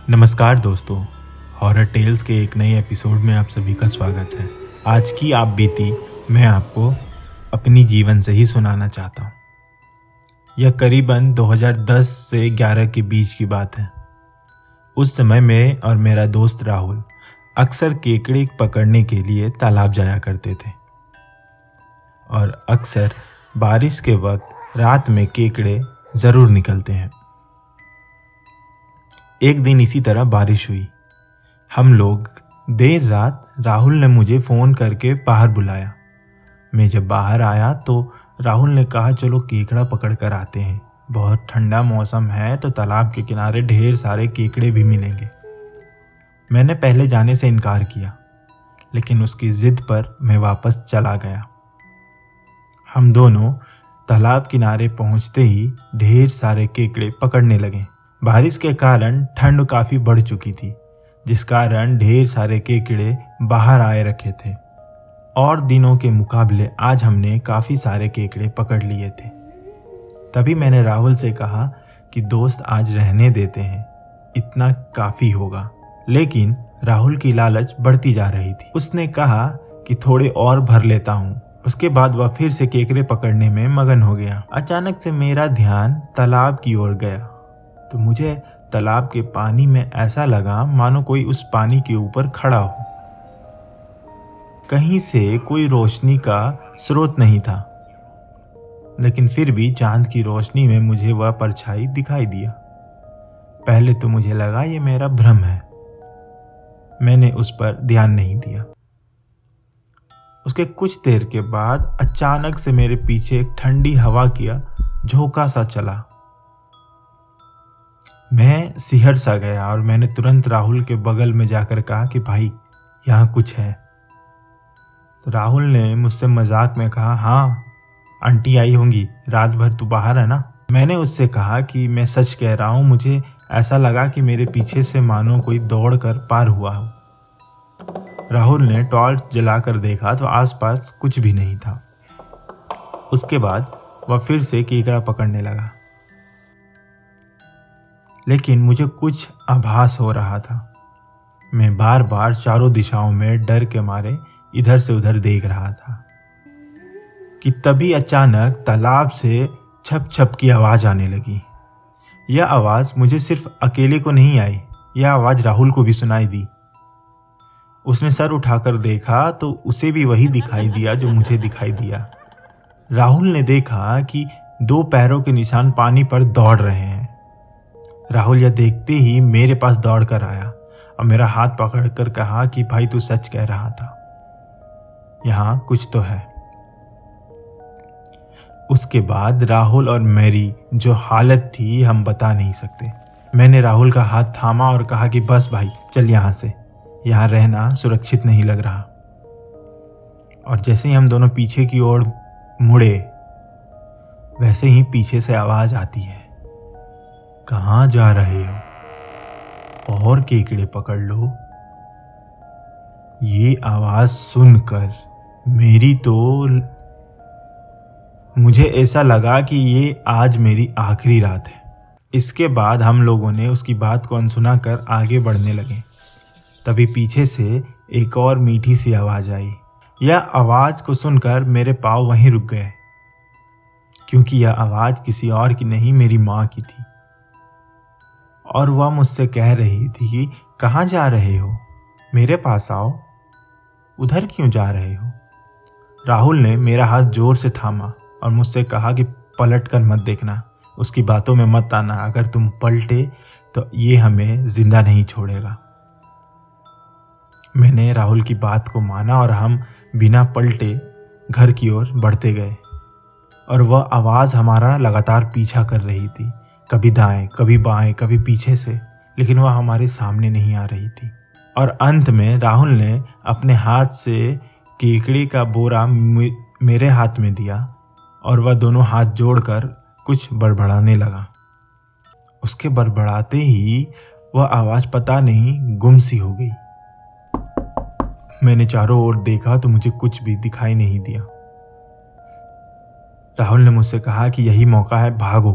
नमस्कार दोस्तों, horror tales के एक नए एपिसोड में आप सभी का स्वागत है। आज की आप बीती मैं आपको अपनी जीवन से ही सुनाना चाहता हूँ। यह करीबन 2010 से 11 के बीच की बात है। उस समय मैं और मेरा दोस्त राहुल अक्सर केकड़े पकड़ने के लिए तालाब जाया करते थे और अक्सर बारिश के वक्त रात में केकड़े ज़रूर निकलते हैं। एक दिन इसी तरह बारिश हुई। हम लोग देर रात राहुल ने मुझे फ़ोन करके बाहर बुलाया। मैं जब बाहर आया तो राहुल ने कहा चलो केकड़ा पकड़ कर आते हैं, बहुत ठंडा मौसम है तो तालाब के किनारे ढेर सारे केकड़े भी मिलेंगे। मैंने पहले जाने से इनकार किया, लेकिन उसकी ज़िद पर मैं वापस चला गया। हम दोनों तालाब किनारे पहुंचते ही ढेर सारे केकड़े पकड़ने लगे। बारिश के कारण ठंड काफ़ी बढ़ चुकी थी, जिस कारण ढेर सारे केकड़े बाहर आए रखे थे और दिनों के मुकाबले आज हमने काफ़ी सारे केकड़े पकड़ लिए थे। तभी मैंने राहुल से कहा कि दोस्त आज रहने देते हैं, इतना काफ़ी होगा। लेकिन राहुल की लालच बढ़ती जा रही थी। उसने कहा कि थोड़े और भर लेता हूँ। उसके बाद वह फिर से केकड़े पकड़ने में मगन हो गया। अचानक से मेरा ध्यान तालाब की ओर गया तो मुझे तालाब के पानी में ऐसा लगा मानो कोई उस पानी के ऊपर खड़ा हो। कहीं से कोई रोशनी का स्रोत नहीं था, लेकिन फिर भी चांद की रोशनी में मुझे वह परछाई दिखाई दिया। पहले तो मुझे लगा ये मेरा भ्रम है, मैंने उस पर ध्यान नहीं दिया। उसके कुछ देर के बाद अचानक से मेरे पीछे एक ठंडी हवा का झोंका सा चला। मैं सिहर सा गया और मैंने तुरंत राहुल के बगल में जाकर कहा कि भाई यहाँ कुछ है। तो राहुल ने मुझसे मजाक में कहा, हाँ आंटी आई होंगी, रात भर तू बाहर है ना। मैंने उससे कहा कि मैं सच कह रहा हूँ, मुझे ऐसा लगा कि मेरे पीछे से मानो कोई दौड़ कर पार हुआ हो। राहुल ने टॉर्च जलाकर देखा तो आसपास कुछ भी नहीं था। उसके बाद वह फिर से केकड़ा पकड़ने लगा, लेकिन मुझे कुछ आभास हो रहा था। मैं बार बार चारों दिशाओं में डर के मारे इधर से उधर देख रहा था कि तभी अचानक तालाब से छप छप की आवाज़ आने लगी। यह आवाज़ मुझे सिर्फ अकेले को नहीं आई, यह आवाज़ राहुल को भी सुनाई दी। उसने सर उठाकर देखा तो उसे भी वही दिखाई दिया जो मुझे दिखाई दिया। राहुल ने देखा कि 2 पैरों के निशान पानी पर दौड़ रहे हैं। राहुल यह देखते ही मेरे पास दौड़ कर आया और मेरा हाथ पकड़कर कहा कि भाई तू सच कह रहा था, यहाँ कुछ तो है। उसके बाद राहुल और मेरी जो हालत थी हम बता नहीं सकते। मैंने राहुल का हाथ थामा और कहा कि बस भाई चल यहाँ से, यहाँ रहना सुरक्षित नहीं लग रहा। और जैसे ही हम दोनों पीछे की ओर मुड़े, वैसे ही पीछे से आवाज़ आती है, कहाँ जा रहे हो, और केकड़े पकड़ लो। ये आवाज़ सुनकर मुझे ऐसा लगा कि ये आज मेरी आखिरी रात है। इसके बाद हम लोगों ने उसकी बात को अनसुना कर आगे बढ़ने लगे। तभी पीछे से एक और मीठी सी आवाज़ आई। यह आवाज़ को सुनकर मेरे पाँव वहीं रुक गए, क्योंकि यह आवाज़ किसी और की नहीं, मेरी माँ की थी। और वह मुझसे कह रही थी कि कहाँ जा रहे हो, मेरे पास आओ, उधर क्यों जा रहे हो। राहुल ने मेरा हाथ जोर से थामा और मुझसे कहा कि पलट कर मत देखना, उसकी बातों में मत आना, अगर तुम पलटे तो ये हमें जिंदा नहीं छोड़ेगा। मैंने राहुल की बात को माना और हम बिना पलटे घर की ओर बढ़ते गए और वह आवाज़ हमारा लगातार पीछा कर रही थी, कभी दाएं कभी बाएं कभी पीछे से, लेकिन वह हमारे सामने नहीं आ रही थी। और अंत में राहुल ने अपने हाथ से केकड़े का बोरा मेरे हाथ में दिया और वह दोनों हाथ जोड़कर कुछ बड़बड़ाने लगा। उसके बड़बड़ाते ही वह आवाज़ पता नहीं गुम सी हो गई। मैंने चारों ओर देखा तो मुझे कुछ भी दिखाई नहीं दिया। राहुल ने मुझसे कहा कि यही मौका है, भागो।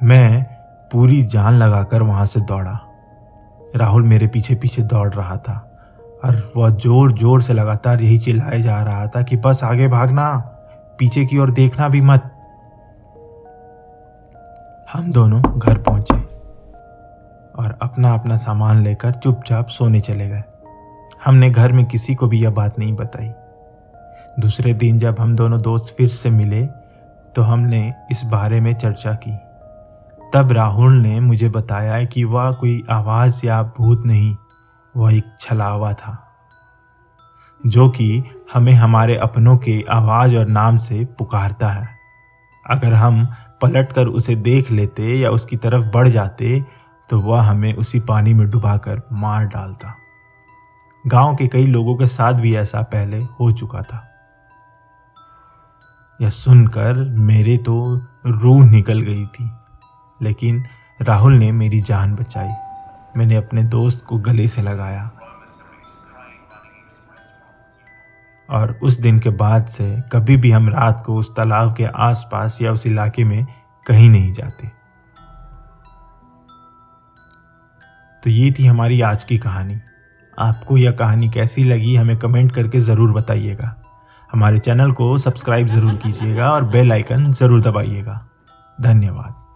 मैं पूरी जान लगाकर वहां से दौड़ा राहुल मेरे पीछे पीछे दौड़ रहा था और वह जोर जोर से लगातार यही चिल्लाए जा रहा था कि बस आगे भागना, पीछे की ओर देखना भी मत। हम दोनों घर पहुंचे और अपना अपना सामान लेकर चुपचाप सोने चले गए। हमने घर में किसी को भी यह बात नहीं बताई। दूसरे दिन जब हम दोनों दोस्त फिर से मिले तो हमने इस बारे में चर्चा की। तब राहुल ने मुझे बताया कि वह कोई आवाज़ या भूत नहीं, वह एक छलावा था जो कि हमें हमारे अपनों के आवाज़ और नाम से पुकारता है। अगर हम पलटकर उसे देख लेते या उसकी तरफ बढ़ जाते तो वह हमें उसी पानी में डुबाकर मार डालता। गांव के कई लोगों के साथ भी ऐसा पहले हो चुका था। यह सुनकर मेरे तो रूह निकल गई थी, लेकिन राहुल ने मेरी जान बचाई। मैंने अपने दोस्त को गले से लगाया और उस दिन के बाद से कभी भी हम रात को उस तालाब के आसपास या उस इलाके में कहीं नहीं जाते। तो ये थी हमारी आज की कहानी। आपको यह कहानी कैसी लगी हमें कमेंट करके ज़रूर बताइएगा। हमारे चैनल को सब्सक्राइब ज़रूर कीजिएगा और बेल आइकन ज़रूर दबाइएगा। धन्यवाद।